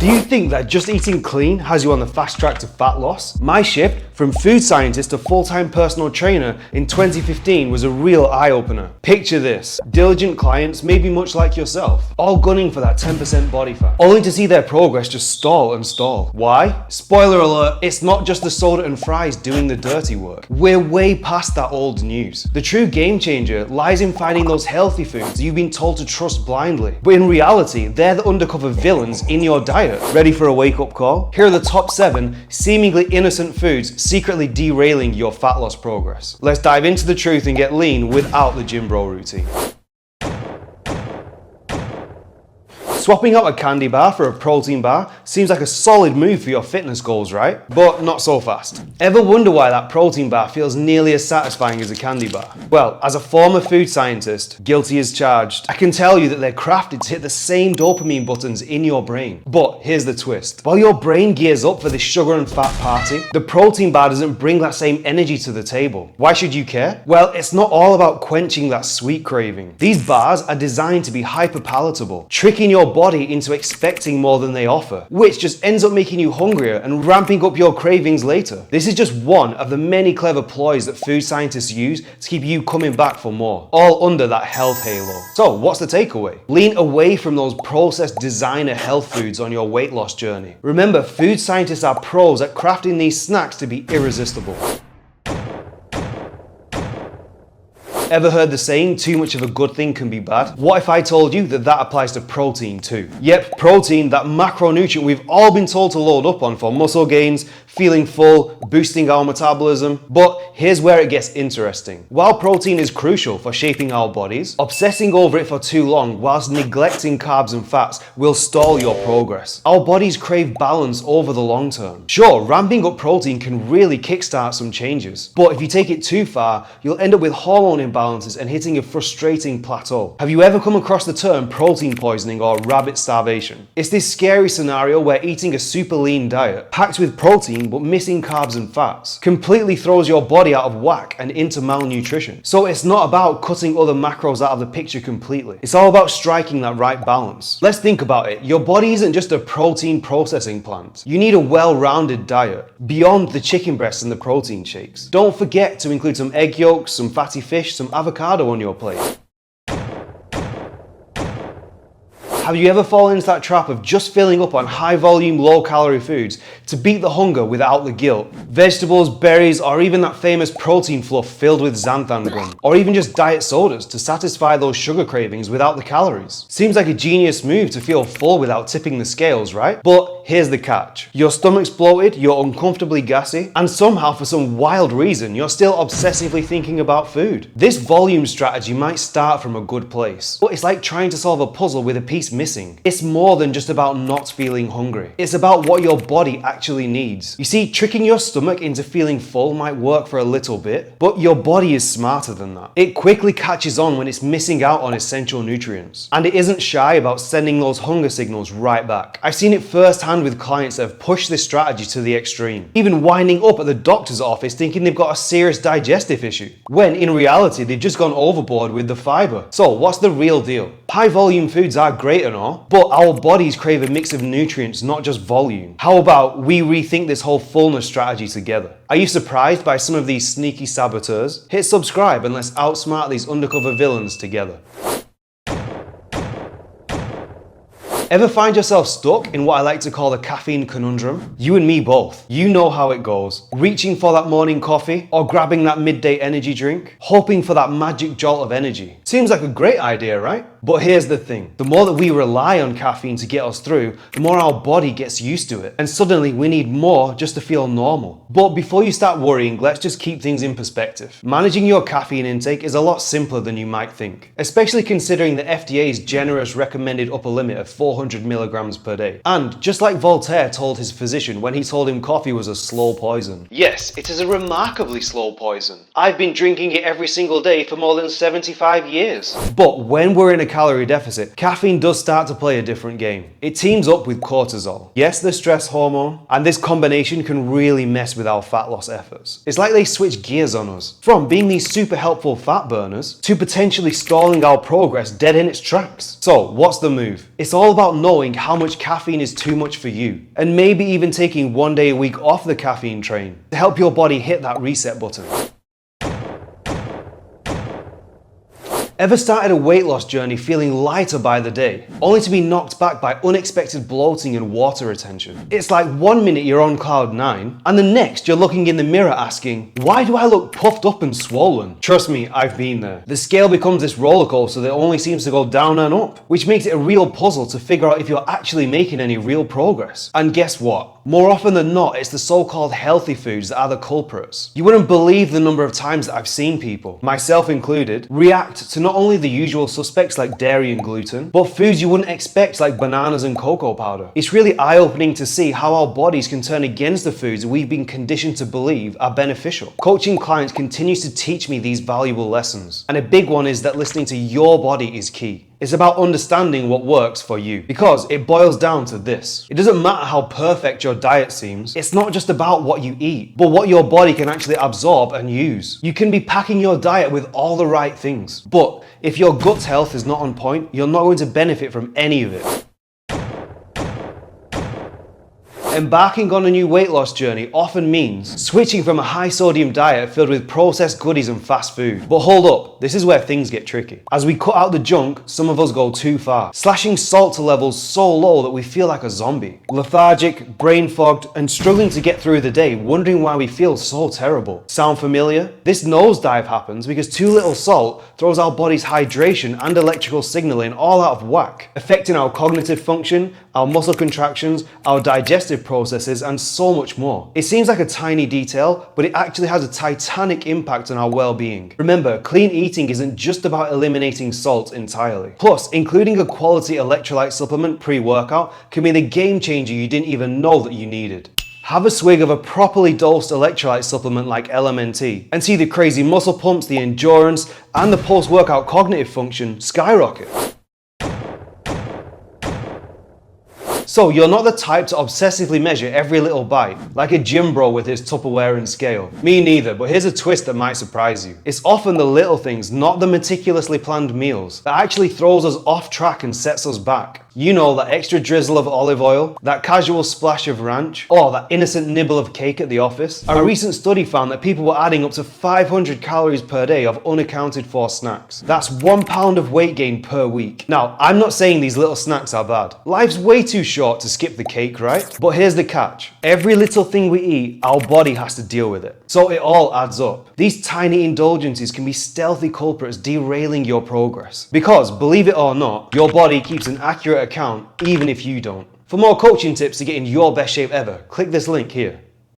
Do you think that just eating clean has you on the fast track to fat loss? My shift from food scientist to full-time personal trainer in 2015 was a real eye-opener. Picture this: diligent clients, maybe much like yourself, all gunning for that 10% body fat, only to see their progress just stall and stall. Why? Spoiler alert, it's not just the soda and fries doing the dirty work. We're way past that old news. The true game changer lies in finding those healthy foods you've been told to trust blindly. But in reality, they're the undercover villains in your diet. Ready for a wake-up call? Here are the top 7 seemingly innocent foods secretly derailing your fat loss progress. Let's dive into the truth and get lean without the gym bro routine. Swapping out a candy bar for a protein bar seems like a solid move for your fitness goals, right? But not so fast. Ever wonder why that protein bar feels nearly as satisfying as a candy bar? Well, as a former food scientist, guilty as charged, I can tell you that they're crafted to hit the same dopamine buttons in your brain. But here's the twist. While your brain gears up for this sugar and fat party, the protein bar doesn't bring that same energy to the table. Why should you care? Well, it's not all about quenching that sweet craving. These bars are designed to be hyper palatable, tricking your body into expecting more than they offer, which just ends up making you hungrier and ramping up your cravings later. This is just one of the many clever ploys that food scientists use to keep you coming back for more, all under that health halo. So what's the takeaway? Lean away from those processed designer health foods on your weight loss journey. Remember, food scientists are pros at crafting these snacks to be irresistible. Ever heard the saying, too much of a good thing can be bad? What if I told you that that applies to protein too? Yep, protein, that macronutrient we've all been told to load up on for muscle gains, feeling full, boosting our metabolism. But here's where it gets interesting. While protein is crucial for shaping our bodies, obsessing over it for too long whilst neglecting carbs and fats will stall your progress. Our bodies crave balance over the long term. Sure, ramping up protein can really kickstart some changes, but if you take it too far, you'll end up with hormone imbalances and hitting a frustrating plateau. Have you ever come across the term protein poisoning or rabbit starvation? It's this scary scenario where eating a super lean diet, packed with protein but missing carbs and fats, completely throws your body out of whack and into malnutrition. So it's not about cutting other macros out of the picture completely. It's all about striking that right balance. Let's think about it. Your body isn't just a protein processing plant. You need a well-rounded diet, beyond the chicken breasts and the protein shakes. Don't forget to include some egg yolks, some fatty fish, some avocado on your plate. Have you ever fallen into that trap of just filling up on high volume, low calorie foods to beat the hunger without the guilt? Vegetables, berries, or even that famous protein fluff filled with xanthan gum, or even just diet sodas to satisfy those sugar cravings without the calories. Seems like a genius move to feel full without tipping the scales, right? But here's the catch. Your stomach's bloated, you're uncomfortably gassy, and somehow for some wild reason, you're still obsessively thinking about food. This volume strategy might start from a good place, but it's like trying to solve a puzzle with a piece missing. It's more than just about not feeling hungry. It's about what your body actually needs. You see, tricking your stomach into feeling full might work for a little bit, but your body is smarter than that. It quickly catches on when it's missing out on essential nutrients, and it isn't shy about sending those hunger signals right back. I've seen it firsthand with clients that have pushed this strategy to the extreme, even winding up at the doctor's office thinking they've got a serious digestive issue, when in reality they've just gone overboard with the fiber. So what's the real deal? High volume foods are great and all, but our bodies crave a mix of nutrients, not just volume. How about we rethink this whole fullness strategy together? Are you surprised by some of these sneaky saboteurs? Hit subscribe and let's outsmart these undercover villains together. Ever find yourself stuck in what I like to call the caffeine conundrum? You and me both. You know how it goes. Reaching for that morning coffee or grabbing that midday energy drink, hoping for that magic jolt of energy. Seems like a great idea, right? But here's the thing. The more that we rely on caffeine to get us through, the more our body gets used to it. And suddenly we need more just to feel normal. But before you start worrying, let's just keep things in perspective. Managing your caffeine intake is a lot simpler than you might think, especially considering the FDA's generous recommended upper limit of 400 milligrams per day. And just like Voltaire told his physician when he told him coffee was a slow poison. Yes, it is a remarkably slow poison. I've been drinking it every single day for more than 75 years. But when we're in a calorie deficit, caffeine does start to play a different game. It teams up with cortisol, yes, the stress hormone, and this combination can really mess with our fat loss efforts. It's like they switch gears on us, from being these super helpful fat burners to potentially stalling our progress dead in its tracks. So what's the move? It's all about knowing how much caffeine is too much for you, and maybe even taking one day a week off the caffeine train to help your body hit that reset button. Ever started a weight loss journey feeling lighter by the day, only to be knocked back by unexpected bloating and water retention? It's like 1 minute you're on cloud 9, and the next you're looking in the mirror asking, why do I look puffed up and swollen? Trust me, I've been there. The scale becomes this roller coaster that only seems to go down and up, which makes it a real puzzle to figure out if you're actually making any real progress. And guess what? More often than not, it's the so-called healthy foods that are the culprits. You wouldn't believe the number of times that I've seen people, myself included, react to not only the usual suspects like dairy and gluten, but foods you wouldn't expect like bananas and cocoa powder. It's really eye-opening to see how our bodies can turn against the foods we've been conditioned to believe are beneficial. Coaching clients continues to teach me these valuable lessons, and a big one is that listening to your body is key. It's about understanding what works for you, because it boils down to this. It doesn't matter how perfect your diet seems, it's not just about what you eat, but what your body can actually absorb and use. You can be packing your diet with all the right things, but if your gut health is not on point, you're not going to benefit from any of it. Embarking on a new weight loss journey often means switching from a high sodium diet filled with processed goodies and fast food. But hold up, this is where things get tricky. As we cut out the junk, some of us go too far, slashing salt to levels so low that we feel like a zombie. Lethargic, brain fogged, and struggling to get through the day, wondering why we feel so terrible. Sound familiar? This nosedive happens because too little salt throws our body's hydration and electrical signaling all out of whack, affecting our cognitive function, our muscle contractions, our digestive processes, and so much more. It seems like a tiny detail, but it actually has a titanic impact on our well-being. Remember, clean eating isn't just about eliminating salt entirely. Plus, including a quality electrolyte supplement pre-workout can be the game changer you didn't even know that you needed. Have a swig of a properly dosed electrolyte supplement like LMNT and see the crazy muscle pumps, the endurance, and the post-workout cognitive function skyrocket. So you're not the type to obsessively measure every little bite, like a gym bro with his Tupperware and scale. Me neither, but here's a twist that might surprise you. It's often the little things, not the meticulously planned meals, that actually throws us off track and sets us back. You know, that extra drizzle of olive oil, that casual splash of ranch, or that innocent nibble of cake at the office. A recent study found that people were adding up to 500 calories per day of unaccounted for snacks. That's 1 pound of weight gain per week. Now, I'm not saying these little snacks are bad. Life's way too short to skip the cake, right? But here's the catch. Every little thing we eat, our body has to deal with it. So it all adds up. These tiny indulgences can be stealthy culprits derailing your progress. Because, believe it or not, your body keeps an accurate account even if you don't. For more coaching tips to get in your best shape ever, click this link here.